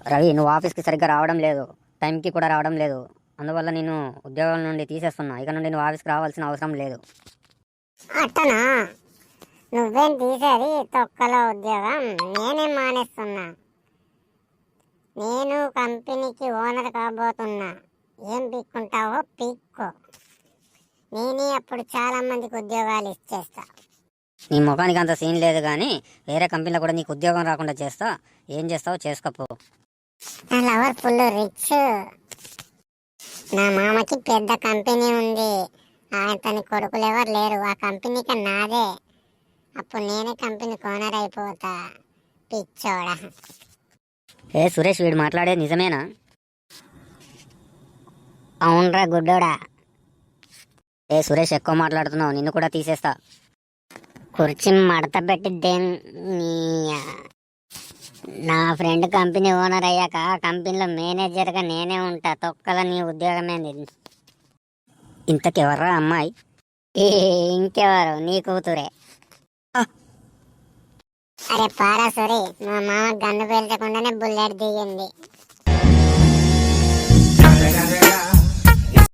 రవి, నువ్వు ఆఫీస్కి సరిగ్గా రావడం లేదు, టైంకి కూడా రావడం లేదు. అందువల్ల నేను ఉద్యోగం నుండి తీసేస్తున్నా. ఇక నుండి నువ్వు ఆఫీస్కి రావాల్సిన అవసరం లేదు. అట్టనా? నువ్వేం తీసేది తొక్కలో ఉద్యోగం? నేనేం మానేస్తున్నా? నేను కంపెనీకి ఓనర్ కాబోతున్నా. ఏం పీక్కుంటావో పీక్కో. నేనే అప్పుడు చాలా మందికి ఉద్యోగాలు ఇచ్చేస్తా. నీ ముఖానికి అంత సీన్ లేదు కానీ వేరే కంపెనీలో కూడా నీకు ఉద్యోగం రాకుండా చేస్తా. ఏం చేస్తావో చేసుకోపో. నా లవర్ ఫుల్ రిచ్. నా మామకి పెద్ద కంపెనీ ఉంది. అతని కొడుకులు ఎవరు లేరు. ఆ కంపెనీకి నాదే. అప్పుడు నేనే కంపెనీకి ఓనర్ అయిపోతా. పిచ్చోడా. ఏ సురేష్, వీడు మాట్లాడేది నిజమేనా? అవునరా గుడ్డోడా. ఏ సురేష్, ఎక్కువ మాట్లాడుతున్నావు, నిన్ను కూడా తీసేస్తా. కుర్చీ మడత పెట్టిద్దేం. నా ఫ్రెండ్ కంపెనీ ఓనర్ అయ్యాక ఆ కంపెనీలో మేనేజర్గా నేనే ఉంటా. తొక్కల నీ ఉద్యోగమే. ఇంతకెవర్రా అమ్మాయి? ఇంకెవరు, నీ కూతురే. అరే పారా సరే, మా మామ గన్ను పేల్చకుండానే బుల్లెట్ దిగింది.